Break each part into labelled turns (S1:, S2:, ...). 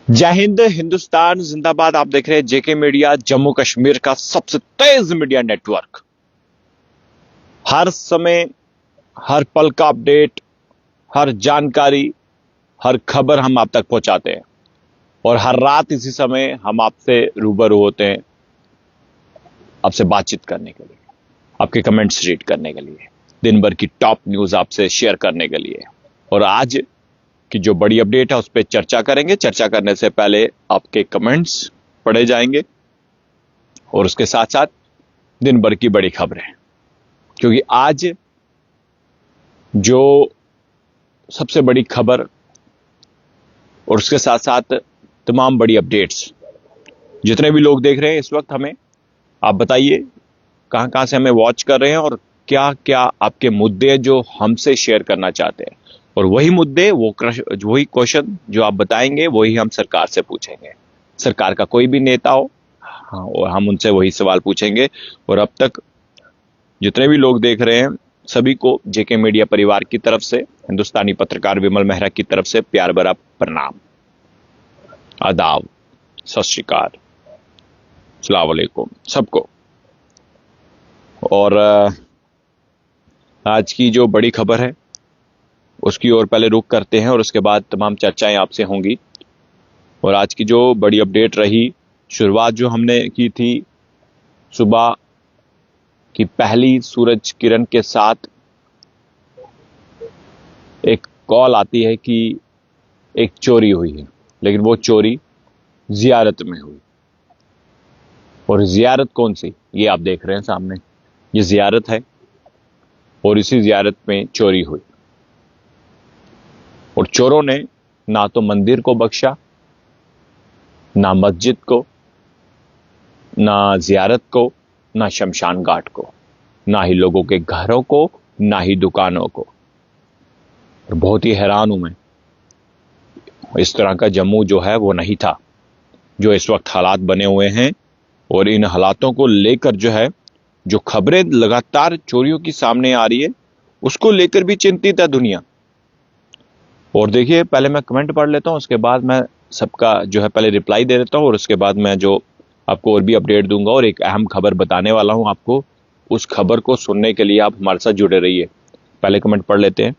S1: जय हिंद, हिंदुस्तान जिंदाबाद। आप देख रहे हैं जेके मीडिया, जम्मू कश्मीर का सबसे तेज मीडिया नेटवर्क। हर समय, हर पल का अपडेट, हर जानकारी, हर खबर हम आप तक पहुंचाते हैं और हर रात इसी समय हम आपसे रूबरू होते हैं, आपसे बातचीत करने के लिए, आपके कमेंट्स रीड करने के लिए, दिन भर की टॉप न्यूज आपसे शेयर करने के लिए। और आज की जो बड़ी अपडेट है उस पर चर्चा करेंगे। चर्चा करने से पहले आपके कमेंट्स पढ़े जाएंगे और उसके साथ साथ दिन भर की बड़ी खबरें, क्योंकि आज जो सबसे बड़ी खबर और उसके साथ साथ तमाम बड़ी अपडेट्स, जितने भी लोग देख रहे हैं इस वक्त, हमें आप बताइए कहां कहां से हमें वॉच कर रहे हैं और क्या क्या आपके मुद्दे हैं जो हमसे शेयर करना चाहते हैं। और वही मुद्दे, वही क्वेश्चन जो आप बताएंगे वही हम सरकार से पूछेंगे। सरकार का कोई भी नेता हो, हाँ, और हम उनसे वही सवाल पूछेंगे। और अब तक जितने भी लोग देख रहे हैं सभी को जेके मीडिया परिवार की तरफ से, हिंदुस्तानी पत्रकार विमल मेहरा की तरफ से प्यार भरा प्रणाम, आदाब, सत श्री अकाल, अस्सलाम वालेकुम सबको। और आज की जो बड़ी खबर है उसकी ओर पहले रुख करते हैं और उसके बाद तमाम चर्चाएं आपसे होंगी। और आज की जो बड़ी अपडेट रही, शुरुआत जो हमने की थी सुबह की पहली सूरज किरण के साथ, एक कॉल आती है कि एक चोरी हुई है, लेकिन वो चोरी जियारत में हुई। और जियारत कौन सी, ये आप देख रहे हैं सामने, ये जियारत है और इसी जियारत में चोरी हुई। और चोरों ने ना तो मंदिर को बख्शा, ना मस्जिद को, ना जियारत को, ना शमशान घाट को, ना ही लोगों के घरों को, ना ही दुकानों को। और बहुत ही हैरान हूं मैं, इस तरह का जम्मू जो है वो नहीं था जो इस वक्त हालात बने हुए हैं। और इन हालातों को लेकर जो है, जो खबरें लगातार चोरियों की सामने आ रही है, उसको लेकर भी चिंतित है दुनिया। और देखिए, पहले मैं कमेंट पढ़ लेता हूं, उसके बाद मैं सबका जो है पहले रिप्लाई दे देता हूं और उसके बाद मैं जो आपको और भी अपडेट दूंगा और एक अहम खबर बताने वाला हूं आपको। उस खबर को सुनने के लिए आप हमारे साथ जुड़े रहिए। पहले कमेंट पढ़ लेते हैं।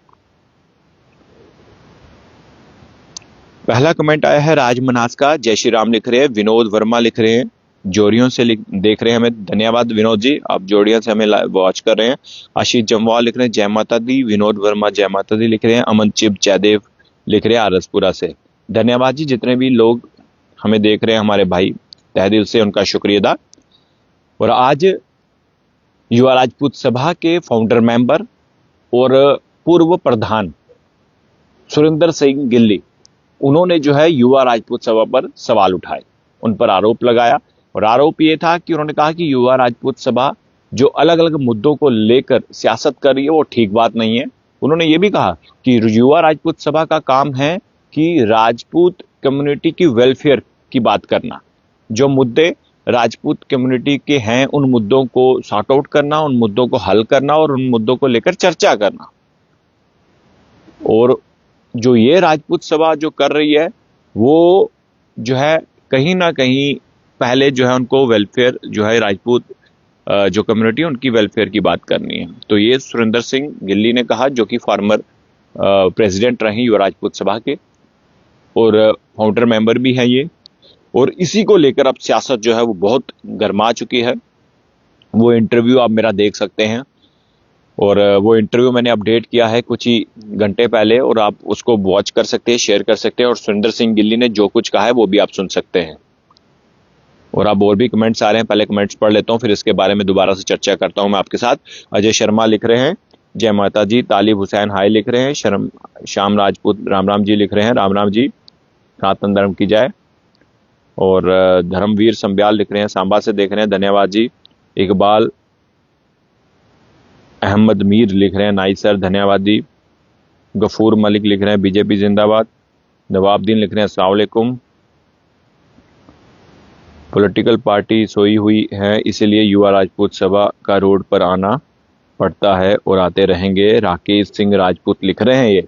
S1: पहला कमेंट आया है राजमनास का। जय श्री राम लिख रहे हैं। विनोद वर्मा लिख रहे हैं, जोड़ियों से देख रहे हैं हमें। धन्यवाद विनोद जी, आप जोड़ियों से हमें वॉच कर रहे हैं। आशीष जमवाल लिख रहे हैं जय माता दी। विनोद वर्मा जय माता दी लिख रहे हैं। अमन चिप जयदेव लिख रहे हैं आरसपुरा से। धन्यवाद जी, जितने भी लोग हमें देख रहे हैं हमारे भाई, तहे दिल से उनका शुक्रिया अदा। और आज युवा राजपूत सभा के फाउंडर मेंबर और पूर्व प्रधान सुरेंद्र सिंह गिल्ली, उन्होंने जो है युवा राजपूत सभा पर सवाल उठाए, उन पर आरोप लगाया। और आरोप ये था कि उन्होंने कहा कि युवा राजपूत सभा जो अलग अलग मुद्दों को लेकर सियासत कर रही है वो ठीक बात नहीं है। उन्होंने ये भी कहा कि युवा राजपूत सभा का काम है कि राजपूत कम्युनिटी की वेलफेयर की बात करना, जो मुद्दे राजपूत कम्युनिटी के हैं उन मुद्दों को सॉर्ट आउट करना, उन मुद्दों को हल करना और उन मुद्दों को लेकर चर्चा करना। और जो ये राजपूत सभा जो कर रही है वो जो है कहीं ना कहीं पहले जो है उनको वेलफेयर जो है राजपूत जो कम्युनिटी है उनकी वेलफेयर की बात करनी है। तो ये सुरेंद्र सिंह गिल्ली ने कहा, जो कि फॉर्मर प्रेसिडेंट रहे युवा राजपूत सभा के और फाउंडर मेंबर भी हैं ये। और इसी को लेकर अब सियासत जो है वो बहुत गर्मा चुकी है। वो इंटरव्यू आप मेरा देख सकते हैं और वो इंटरव्यू मैंने अपडेट किया है कुछ ही घंटे पहले और आप उसको वॉच कर सकते हैं, शेयर कर सकते हैं। और सुरेंद्र सिंह गिल्ली ने जो कुछ कहा है वो भी आप सुन सकते हैं। और अब और भी कमेंट्स आ रहे हैं, पहले कमेंट्स पढ़ लेता हूं, फिर इसके बारे में दोबारा से चर्चा करता हूं मैं आपके साथ। अजय शर्मा लिख रहे हैं जय माता जी। तालिब हुसैन हाय लिख रहे हैं। श्याम राजपूत राम राम जी लिख रहे हैं, राम राम जी, सनातन धर्म की जय। और धर्मवीर संब्याल लिख रहे हैं, सांबा से देख रहे हैं, धन्यवाद जी। इकबाल अहमद मीर लिख रहे हैं, नाइस सर, धन्यवाद जी। गफूर मलिक लिख रहे हैं बीजेपी जिंदाबाद। नवाबुद्दीन लिख रहे हैं अस्सलाम वालेकुम। पॉलिटिकल पार्टी सोई हुई है, इसलिए युवा राजपूत सभा का रोड पर आना पड़ता है और आते रहेंगे। राकेश सिंह राजपूत लिख रहे हैं ये।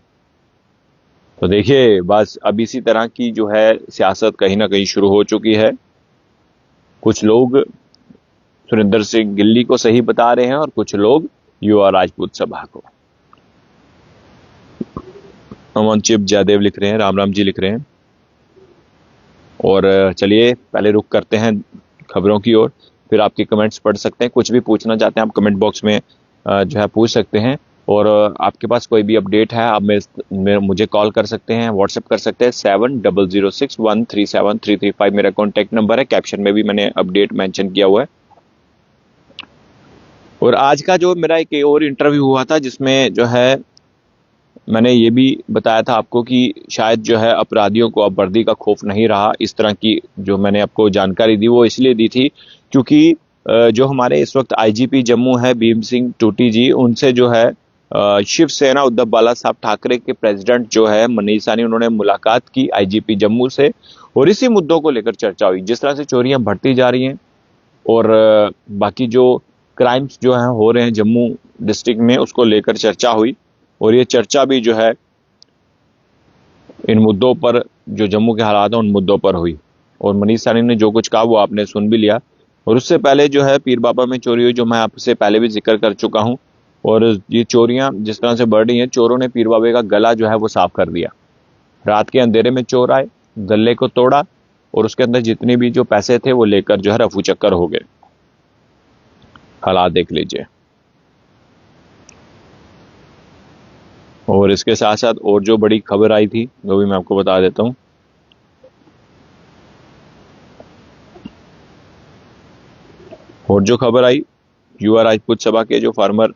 S1: तो देखिए बस अब इसी तरह की जो है सियासत कहीं ना कहीं शुरू हो चुकी है। कुछ लोग सुरेंद्र सिंह गिल्ली को सही बता रहे हैं और कुछ लोग युवा राजपूत सभा को। अमन चिप जयदेव लिख रहे हैं, राम राम जी लिख रहे हैं। और चलिए पहले रुक करते हैं खबरों की ओर, फिर आपके कमेंट्स पढ़ सकते हैं। कुछ भी पूछना चाहते हैं आप कमेंट बॉक्स में जो है पूछ सकते हैं। और आपके पास कोई भी अपडेट है आप मुझे कॉल कर सकते हैं, व्हाट्सएप कर सकते हैं। 7006137335 मेरा कॉन्टैक्ट नंबर है, कैप्शन में भी मैंने अपडेट मेंशन किया हुआ है। और आज का जो मेरा एक और इंटरव्यू हुआ था जिसमें जो है मैंने ये भी बताया था आपको कि शायद जो है अपराधियों को अब वर्दी का खौफ नहीं रहा। इस तरह की जो मैंने आपको जानकारी दी वो इसलिए दी थी क्योंकि जो हमारे इस वक्त आईजीपी जम्मू है भीम सिंह टूटी जी, उनसे जो है शिवसेना उद्धव बाला साहब ठाकरे के प्रेसिडेंट जो है मनीष सहनी, उन्होंने मुलाकात की आईजीपी जम्मू से और इसी मुद्दों को लेकर चर्चा हुई। जिस तरह से चोरियां बढ़ती जा रही हैं और बाकी जो क्राइम्स जो हैं हो रहे हैं जम्मू डिस्ट्रिक्ट में, उसको लेकर चर्चा हुई। और ये चर्चा भी जो है इन मुद्दों पर, जो जम्मू के हालात हैं उन मुद्दों पर हुई। और मनीष सहनी ने जो कुछ कहा वो आपने सुन भी लिया। और उससे पहले जो है पीर बाबा में चोरी हुई, जो मैं आपसे पहले भी जिक्र कर चुका हूं। और ये चोरियां जिस तरह से बढ़ रही हैं, चोरों ने पीर बाबे का गला जो है वो साफ कर दिया। रात के अंधेरे में चोर आए, गले को तोड़ा और उसके अंदर जितने भी जो पैसे थे वो लेकर जो है रफू चक्कर हो गए। हालात देख लीजिए। और इसके साथ साथ और जो बड़ी खबर आई थी वो भी मैं आपको बता देता हूं। और जो खबर आई, युवा राजपूत सभा के जो फॉर्मर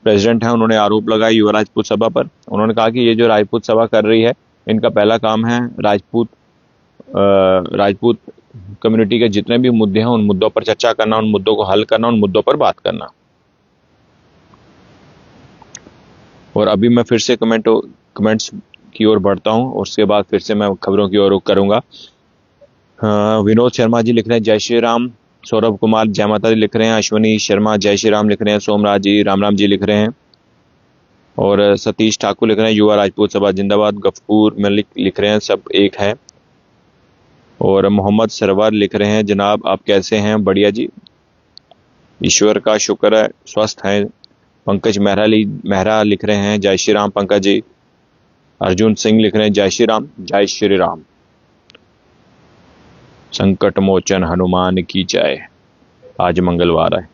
S1: प्रेसिडेंट हैं उन्होंने आरोप लगाया युवा राजपूत सभा पर। उन्होंने कहा कि ये जो राजपूत सभा कर रही है, इनका पहला काम है राजपूत कम्युनिटी के जितने भी मुद्दे हैं उन मुद्दों पर चर्चा करना, उन मुद्दों को हल करना, उन मुद्दों पर बात करना। और अभी मैं फिर से कमेंट्स की ओर बढ़ता हूं और उसके बाद फिर से मैं खबरों की ओर रुख करूंगा। विनोद शर्मा जी लिख रहे हैं जय श्री राम। सौरभ कुमार जय माता जी लिख रहे हैं। अश्वनी शर्मा जय श्री राम लिख रहे हैं। सोमराज जी राम राम जी लिख रहे हैं। और सतीश ठाकुर लिख रहे हैं युवा राजपूत सभा जिंदाबाद। गफूर मलिक लिख रहे हैं सब एक है। और मोहम्मद सरवर लिख रहे हैं जनाब आप कैसे हैं? बढ़िया जी, ईश्वर का शुक्र है, स्वस्थ हैं। पंकज मेहरा लिख रहे हैं जय श्री राम पंकज जी। अर्जुन सिंह लिख रहे हैं जय श्री राम जय श्री राम। संकट मोचन हनुमान की जय। आज मंगलवार है।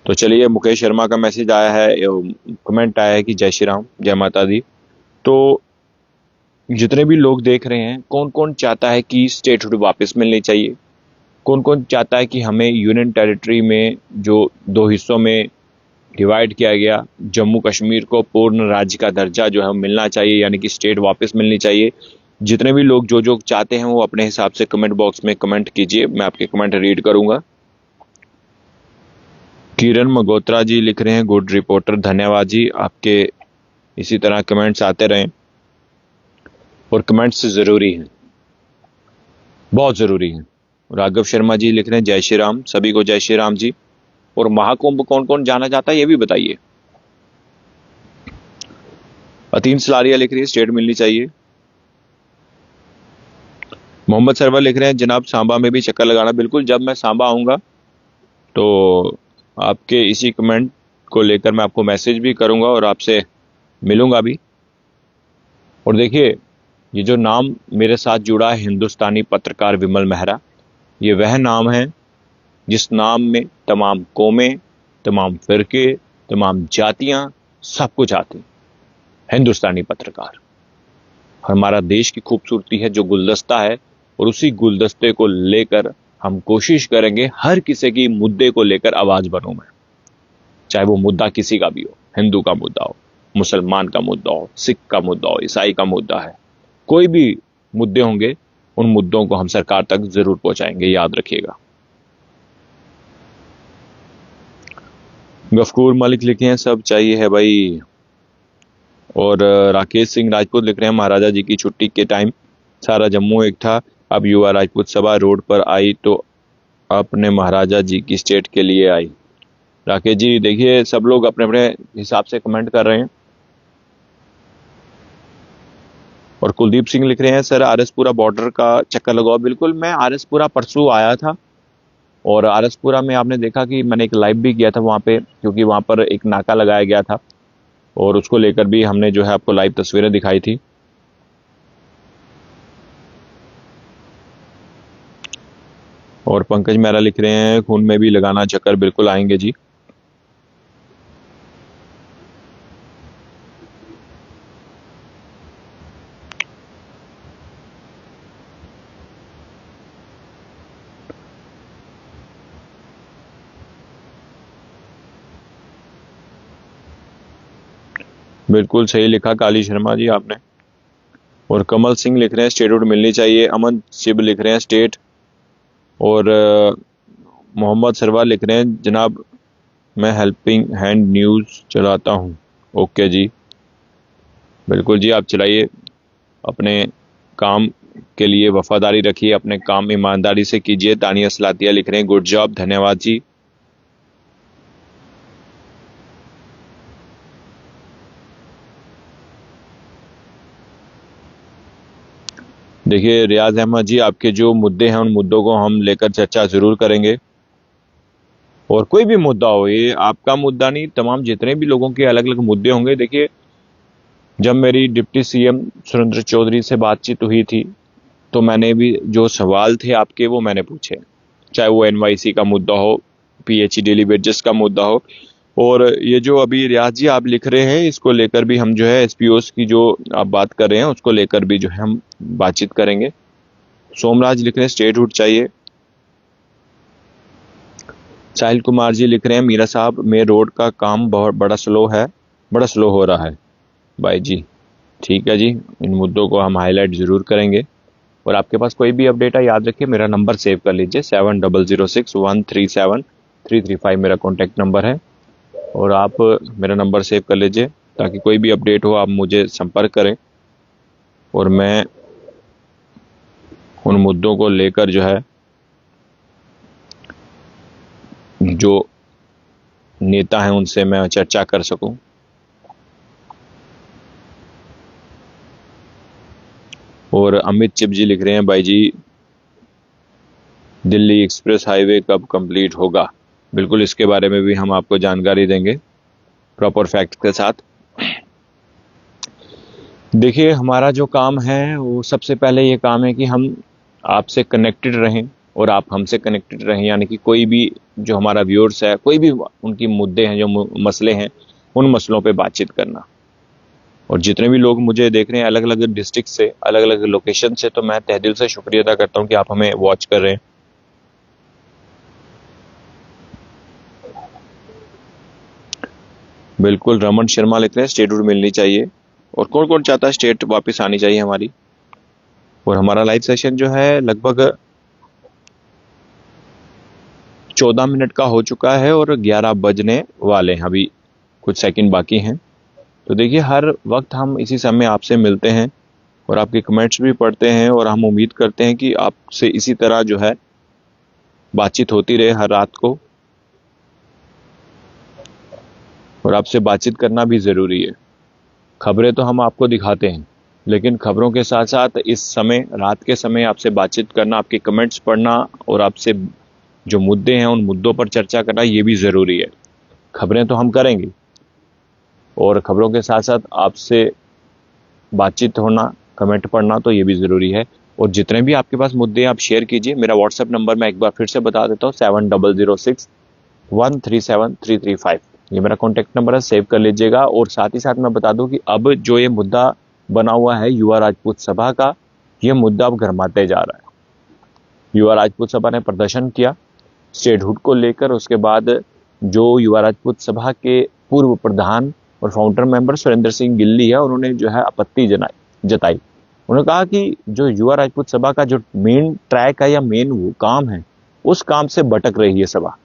S1: तो चलिए, मुकेश शर्मा का मैसेज आया है, कमेंट आया है कि जय श्री राम जय माता दी। तो जितने भी लोग देख रहे हैं, कौन कौन चाहता है कि स्टेटहुड वापस मिलनी चाहिए? कौन कौन चाहता है कि हमें यूनियन टेरिटरी में जो दो हिस्सों में डिवाइड किया गया, जम्मू कश्मीर को पूर्ण राज्य का दर्जा जो है मिलना चाहिए, यानी कि स्टेट वापस मिलनी चाहिए? जितने भी लोग जो चाहते हैं वो अपने हिसाब से कमेंट बॉक्स में कमेंट कीजिए, मैं आपके कमेंट रीड करूंगा। किरण मगोत्रा जी लिख रहे हैं गुड रिपोर्टर, धन्यवाद जी, आपके इसी तरह कमेंट्स आते रहें। और कमेंट्स जरूरी हैं, बहुत जरूरी हैं। राघव शर्मा जी लिख रहे हैं जय श्री राम, सभी को जय श्री राम जी। और महाकुंभ कौन कौन जाना चाहता है ये भी बताइए। अतीन सलारिया लिख रही है स्टेट मिलनी चाहिए। मोहम्मद सरवर लिख रहे हैं जनाब सांबा में भी चक्कर लगाना। बिल्कुल, जब मैं सांबा आऊंगा तो आपके इसी कमेंट को लेकर मैं आपको मैसेज भी करूंगा और आपसे मिलूंगा भी। और देखिए, ये जो नाम मेरे साथ जुड़ा है, हिंदुस्तानी पत्रकार विमल मेहरा, ये वह नाम है जिस नाम में तमाम कौमें, तमाम फिरके, तमाम जातियां, सब कुछ आती। हिंदुस्तानी पत्रकार हमारा देश की खूबसूरती है, जो गुलदस्ता है, और उसी गुलदस्ते को लेकर हम कोशिश करेंगे हर किसी की मुद्दे को लेकर आवाज बनूं मैं। चाहे वो मुद्दा किसी का भी हो, हिंदू का मुद्दा हो, मुसलमान का मुद्दा हो, सिख का मुद्दा हो, ईसाई का मुद्दा है, कोई भी मुद्दे होंगे, उन मुद्दों को हम सरकार तक जरूर पहुंचाएंगे, याद रखिएगा। गफूर मलिक लिखे हैं सब चाहिए है भाई। और राकेश सिंह राजपूत लिख रहे हैं महाराजा जी की छुट्टी के टाइम सारा जम्मू एक था, अब युवा राजपूत सभा रोड पर आई तो अपने महाराजा जी की स्टेट के लिए आई। राकेश जी देखिए, सब लोग अपने अपने हिसाब से कमेंट कर रहे हैं। और कुलदीप सिंह लिख रहे हैं सर आरएसपुरा बॉर्डर का चक्कर लगाओ। बिल्कुल, मैं आरएसपुरा परसों आया था और आरएसपुरा में आपने देखा कि मैंने एक लाइव भी किया था वहाँ पे, क्योंकि वहाँ पर एक नाका लगाया गया था और उसको लेकर भी हमने जो है आपको लाइव तस्वीरें दिखाई थी। और पंकज मेहरा लिख रहे हैं खून में भी लगाना चक्कर, बिल्कुल आएंगे जी। बिल्कुल सही लिखा काली शर्मा जी आपने। और कमल सिंह लिख रहे हैं स्टेटहुड मिलनी चाहिए। अमन शिव लिख रहे हैं स्टेट। और मोहम्मद सरवार लिख रहे हैं जनाब मैं हेल्पिंग हैंड न्यूज़ चलाता हूँ। ओके जी, बिल्कुल जी, आप चलाइए। अपने काम के लिए वफादारी रखिए, अपने काम ईमानदारी से कीजिए। तानिया सलातिया लिख रहे हैं गुड जॉब, धन्यवाद जी। देखिए रियाज अहमद जी, आपके जो मुद्दे हैं उन मुद्दों को हम लेकर चर्चा जरूर करेंगे। और कोई भी मुद्दा हो, ये आपका मुद्दा नहीं, तमाम जितने भी लोगों के अलग अलग मुद्दे होंगे। देखिए, जब मेरी डिप्टी सीएम सुरेंद्र चौधरी से बातचीत हुई थी तो मैंने भी जो सवाल थे आपके वो मैंने पूछे, चाहे वो एनवाईसी का मुद्दा हो, पीएचई डेली वेजेस का मुद्दा हो। और ये जो अभी रियाज जी आप लिख रहे हैं इसको लेकर भी हम जो है एसपीओस की जो आप बात कर रहे हैं उसको लेकर भी जो है हम बातचीत करेंगे। सोमराज लिख रहे हैं स्टेटहुड चाहिए। साहिल कुमार जी लिख रहे हैं मीरा साहब में रोड का काम बहुत बड़ा स्लो हो रहा है। भाई जी ठीक है जी, इन मुद्दों को हम हाईलाइट जरूर करेंगे। और आपके पास कोई भी अपडेट है याद रखिए मेरा नंबर सेव कर लीजिए 7006137335 मेरा कॉन्टैक्ट नंबर है। और आप मेरा नंबर सेव कर लीजिए ताकि कोई भी अपडेट हो आप मुझे संपर्क करें और मैं उन मुद्दों को लेकर जो है जो नेता हैं उनसे मैं चर्चा कर सकूं। और अमित चिप जी लिख रहे हैं भाई जी दिल्ली एक्सप्रेस हाईवे कब कंप्लीट होगा। बिल्कुल इसके बारे में भी हम आपको जानकारी देंगे प्रॉपर फैक्ट के साथ। देखिए हमारा जो काम है वो सबसे पहले ये काम है कि हम आपसे कनेक्टेड रहें और आप हमसे कनेक्टेड रहें, यानी कि कोई भी जो हमारा व्यूअर्स है कोई भी उनकी मुद्दे हैं जो मसले हैं उन मसलों पे बातचीत करना। और जितने भी लोग मुझे देख रहे हैं अलग अलग डिस्ट्रिक्ट से, अलग अलग लोकेशन से, तो मैं तहे दिल से शुक्रिया अदा करता हूं कि आप हमें वॉच कर रहे हैं। बिल्कुल रमन शर्मा लिख रहे हैं स्टेटहुड मिलनी चाहिए। और कौन कौन चाहता है स्टेट वापस आनी चाहिए हमारी। और हमारा लाइव सेशन जो है लगभग 14 मिनट का हो चुका है और 11 बजने वाले हैं, अभी कुछ सेकंड बाकी हैं। तो देखिए हर वक्त हम इसी समय आपसे मिलते हैं और आपके कमेंट्स भी पढ़ते हैं और हम उम्मीद करते हैं कि आपसे इसी तरह जो है बातचीत होती रहे हर रात को। और आपसे बातचीत करना भी ज़रूरी है। खबरें तो हम आपको दिखाते हैं लेकिन खबरों के साथ साथ इस समय रात के समय आपसे बातचीत करना, आपके कमेंट्स पढ़ना और आपसे जो मुद्दे हैं उन मुद्दों पर चर्चा करना ये भी ज़रूरी है। खबरें तो हम करेंगे और खबरों के साथ साथ आपसे बातचीत होना, कमेंट पढ़ना तो ये भी ज़रूरी है। और जितने भी आपके पास मुद्दे हैं आप शेयर कीजिए। मेरा व्हाट्सएप नंबर मैं एक बार फिर से बता देता हूँ 7006137335 ये मेरा कॉन्टैक्ट नंबर है, सेव कर लीजिएगा। और साथ ही साथ मैं बता दूं कि अब जो ये मुद्दा बना हुआ है युवा राजपूत सभा का, ये मुद्दा अब गरमाते जा रहा है। युवा राजपूत सभा ने प्रदर्शन किया स्टेटहुड को लेकर। उसके बाद जो युवा राजपूत सभा के पूर्व प्रधान और फाउंडर मेंबर सुरेंद्र सिंह गिल्ली है उन्होंने जो है आपत्ति जताई। उन्होंने कहा कि जो युवा राजपूत सभा का जो मेन ट्रैक है या मेन वो काम है उस काम से भटक रही है सभा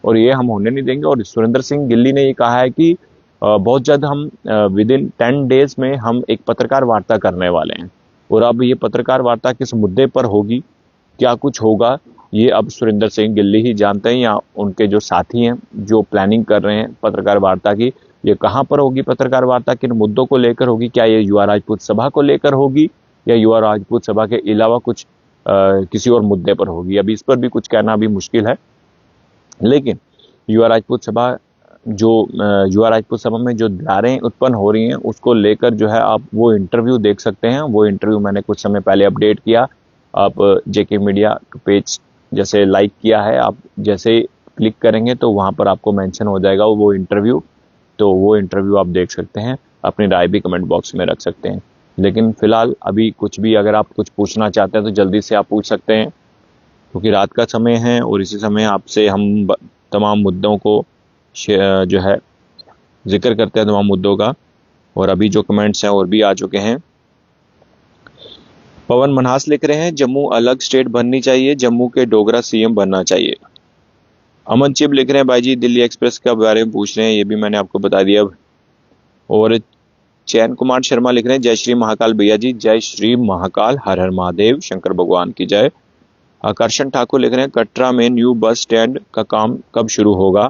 S1: और ये हम होने नहीं देंगे। और सुरेंद्र सिंह गिल्ली ने ये कहा है कि बहुत जल्द हम विद इन 10 डेज में हम एक पत्रकार वार्ता करने वाले हैं। और अब ये पत्रकार वार्ता किस मुद्दे पर होगी, क्या कुछ होगा, ये अब सुरेंद्र सिंह गिल्ली ही जानते हैं या उनके जो साथी हैं जो प्लानिंग कर रहे हैं पत्रकार वार्ता की ये कहाँ पर होगी पत्रकार वार्ता, किन मुद्दों को लेकर होगी, क्या ये युवा राजपूत सभा को लेकर होगी या युवा राजपूत सभा के अलावा कुछ किसी और मुद्दे पर होगी। अभी इस पर भी कुछ कहना अभी मुश्किल है, लेकिन युवा राजपूत सभा युवा राजपूत सभा में जो दरारें उत्पन्न हो रही हैं उसको लेकर जो है आप वो इंटरव्यू देख सकते हैं। वो इंटरव्यू मैंने कुछ समय पहले अपडेट किया। आप जेके मीडिया पेज जैसे लाइक किया है, आप जैसे क्लिक करेंगे तो वहां पर आपको मेंशन हो जाएगा वो इंटरव्यू, तो वो इंटरव्यू आप देख सकते हैं, अपनी राय भी कमेंट बॉक्स में रख सकते हैं। लेकिन फिलहाल अभी कुछ भी अगर आप कुछ पूछना चाहते हैं तो जल्दी से आप पूछ सकते हैं, क्योंकि रात का समय है और इसी समय आपसे हम तमाम मुद्दों को जो है जिक्र करते हैं, तमाम मुद्दों का। और अभी जो कमेंट्स हैं और भी आ चुके हैं। पवन मनहास लिख रहे हैं, जम्मू अलग स्टेट बननी चाहिए, जम्मू के डोगरा सीएम बनना चाहिए। अमन चिब लिख रहे हैं, भाई जी दिल्ली एक्सप्रेस के बारे में पूछ रहे हैं, ये भी मैंने आपको बता दिया। और चैन कुमार शर्मा लिख रहे हैं, जय श्री महाकाल भैया जी, जय श्री महाकाल, हर हर महादेव, शंकर भगवान की जय। आकर्षण ठाकुर लिख रहे हैं, कटरा में न्यू बस स्टैंड का काम कब शुरू होगा।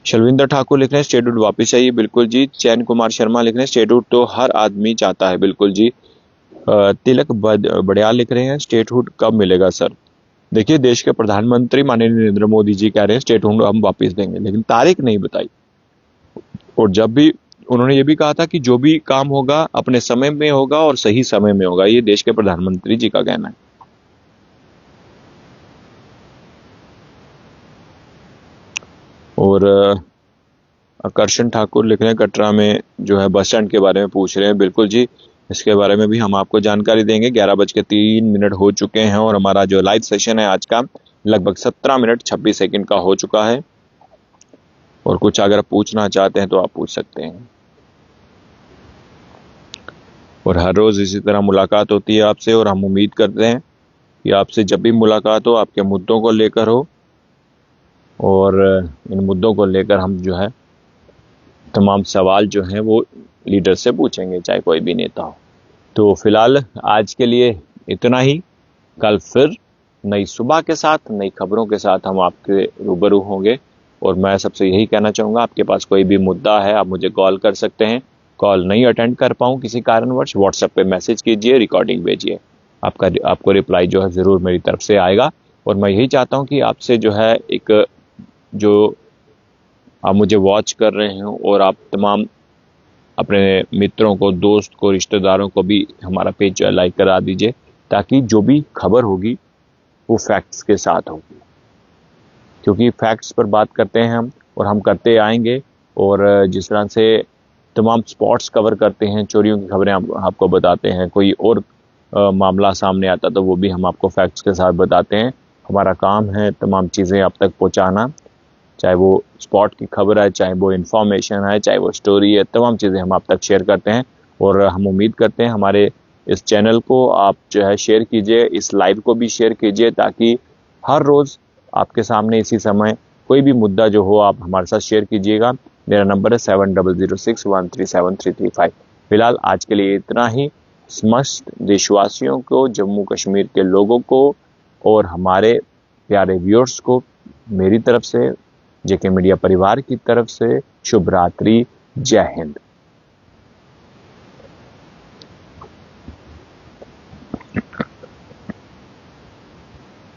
S1: शलविंदर ठाकुर लिख रहे हैं, स्टेटहुड वापस चाहिए, बिल्कुल जी। चैन कुमार शर्मा लिख रहे हैं, स्टेटहुड तो हर आदमी चाहता है, बिल्कुल जी। तिलक बड़ियाल लिख रहे हैं, स्टेटहुड कब मिलेगा सर। देखिए, देश के प्रधानमंत्री माननीय नरेंद्र मोदी जी कह रहे हैं स्टेटहुड हम वापस देंगे, लेकिन तारीख नहीं बताई। और जब भी उन्होंने ये भी कहा था कि जो भी काम होगा अपने समय में होगा और सही समय में होगा, ये देश के प्रधानमंत्री जी का कहना है। और आकर्षण ठाकुर लिख रहे हैं, कटरा में जो है बस स्टैंड के बारे में पूछ रहे हैं, बिल्कुल जी, इसके बारे में भी हम आपको जानकारी देंगे। 11:03 हो चुके हैं और हमारा जो लाइव सेशन है आज का लगभग 17 मिनट 26 सेकंड का हो चुका है। और कुछ अगर पूछना चाहते हैं तो आप पूछ सकते हैं। और हर रोज इसी तरह मुलाकात होती है आपसे, और हम उम्मीद करते हैं कि आपसे जब भी मुलाकात हो आपके मुद्दों को लेकर हो, और इन मुद्दों को लेकर हम जो है तमाम सवाल जो हैं वो लीडर से पूछेंगे, चाहे कोई भी नेता हो। तो फिलहाल आज के लिए इतना ही। कल फिर नई सुबह के साथ, नई खबरों के साथ हम आपके रूबरू होंगे। और मैं सबसे यही कहना चाहूँगा, आपके पास कोई भी मुद्दा है आप मुझे कॉल कर सकते हैं। कॉल नहीं अटेंड कर पाऊँ किसी कारणवश, व्हाट्सएप पे मैसेज कीजिए, रिकॉर्डिंग भेजिए, आपको रिप्लाई जो है ज़रूर मेरी तरफ से आएगा। और मैं यही चाहता हूँ कि आपसे जो है एक जो आप मुझे वॉच कर रहे हैं और आप तमाम अपने मित्रों को, दोस्त को, रिश्तेदारों को भी हमारा पेज जो है लाइक करा दीजिए, ताकि जो भी खबर होगी वो फैक्ट्स के साथ होगी, क्योंकि फैक्ट्स पर बात करते हैं हम और हम करते आएंगे। और जिस तरह से तमाम स्पॉट्स कवर करते हैं, चोरियों की खबरें आपको बताते हैं, कोई और मामला सामने आता तो वो भी हम आपको फैक्ट्स के साथ बताते हैं। हमारा काम है तमाम चीज़ें आप तक पहुंचाना, चाहे वो स्पॉट की खबर है, चाहे वो इन्फॉर्मेशन है, चाहे वो स्टोरी है, तमाम चीज़ें हम आप तक शेयर करते हैं। और हम उम्मीद करते हैं हमारे इस चैनल को आप जो है शेयर कीजिए, इस लाइव को भी शेयर कीजिए, ताकि हर रोज़ आपके सामने इसी समय कोई भी मुद्दा जो हो आप हमारे साथ शेयर कीजिएगा। मेरा नंबर है 7006137335। फिलहाल आज के लिए इतना ही। समस्त देशवासियों को, जम्मू कश्मीर के लोगों को और हमारे प्यारे व्यूअर्स को मेरी तरफ से, जेके मीडिया परिवार की तरफ से शुभ रात्रि, जय हिंद।